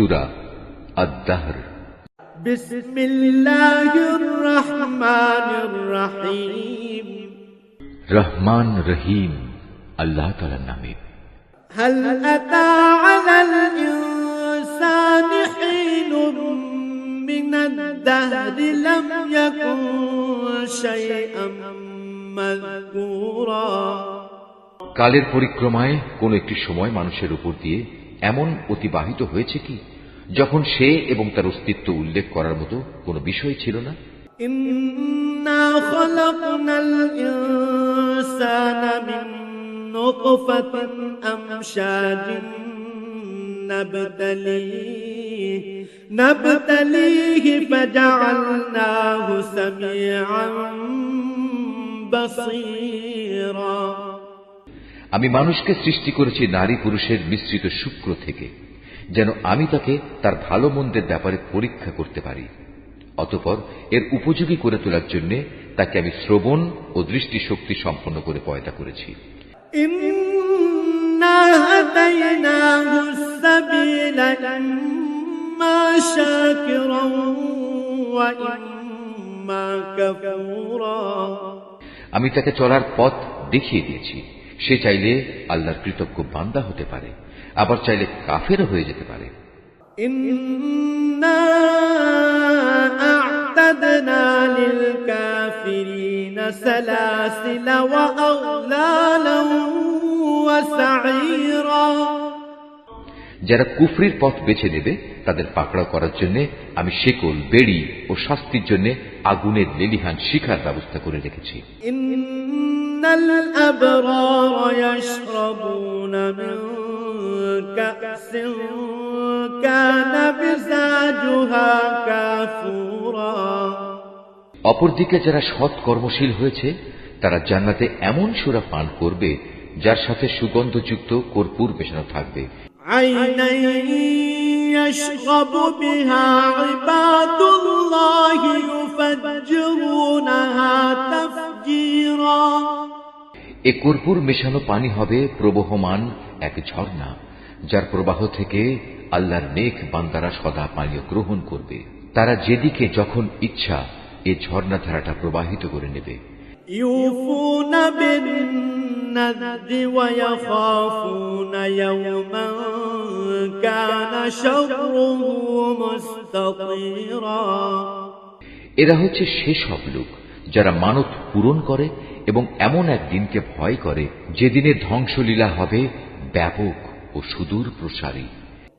সূরা আদ-দাহর। বিসমিল্লাহির রহমানির রহিম। রহমান রহিম আল্লাহ তাআলার নামে। হাল আতা আলাল ইনসানি হিনুম মিনাদ দাহরি লাম ইয়াকুন শাইআম মাযকুরা। কালের পরিক্রমায় কোন একটি সময় মানুষের উপর দিয়ে এমন অতিবাহিত হয়েছে কি যখন সে এবং তার অস্তিত্ব উল্লেখ করার মতো কোনো বিষয় ছিল না। ইন্না খালাকনাল ইনসানা মিন নুতফাতিন আমশাজিন নাবতালিহি ফাজআলনাহু সামিআন বাসীরা। আমি মানুষকে সৃষ্টি করেছি নারী পুরুষের মিশ্রিত শুক্র থেকে, যেন আমি তাকে তার ভালো মন্দের ব্যাপারে পরীক্ষা করতে পারি। অতঃপর এর উপযোগী করে তোলার জন্য তাকে আমি শ্রবণ ও দৃষ্টি শক্তি সম্পন্ন করে পয়দা করেছি। ইন্না হাদাইনাহুস সাবিলা ইম্মা শাকিরান ওয়া ইম্মা কাফুরা। আমি তাকে চলার পথ দেখিয়ে দিয়েছি। সে চাইলে আল্লাহর কৃতজ্ঞ বান্দা হতে পারে, আবার চাইলে কাফেরও হয়ে যেতে পারে। ইন্না আ'তাদনা লিল কাফিরিনা সালাসিলা ওয়া আগলালান ওয়া সাঈরা। যারা কুফরির পথ বেছে নেবে তাদের পাকড়াও করার জন্য আমি শেকল, বেড়ি ও শাস্তির জন্য আগুনের লেলিহান শিখার ব্যবস্থা করে রেখেছি। ইন্নাল আবরারা ইয়াশরাবুনা মিন কাসিন কানা মিজাজুহা কাফুরা। অপরদিকে যারা সৎ কর্মশীল হয়েছে তারা জান্নাতে এমন সুরা পান করবে যার সাথে সুগন্ধযুক্ত কর্পূর মেশানো থাকবে। আইনান ইয়াশরাবু বিহা ইবাদুল্লাহি ইউফাজ্জিরুনাহা তাফজীরা। এ কর্পূর মেশানো পানি হবে প্রবহমান এক ঝর্ণা, যার প্রবাহ থেকে আল্লাহর নেক বান্দারা সদা পানীয় গ্রহণ করবে। তারা যেদিকে যখন ইচ্ছা এ ঝর্ণাধারাটা প্রবাহিত করে নেবে। ইউফুনা বিন নাযরি ওয়া ইয়াখাফুনা ইয়াওমান কানা শাররুহু মুস্তাতিরা। এরা হচ্ছে সেসব লোক যারা মানত পূরণ করে এবং এমন এক দিনকে ভয় করে যেদিনের ধ্বংসলীলা হবে ব্যাপক ও সুদূর প্রসারী।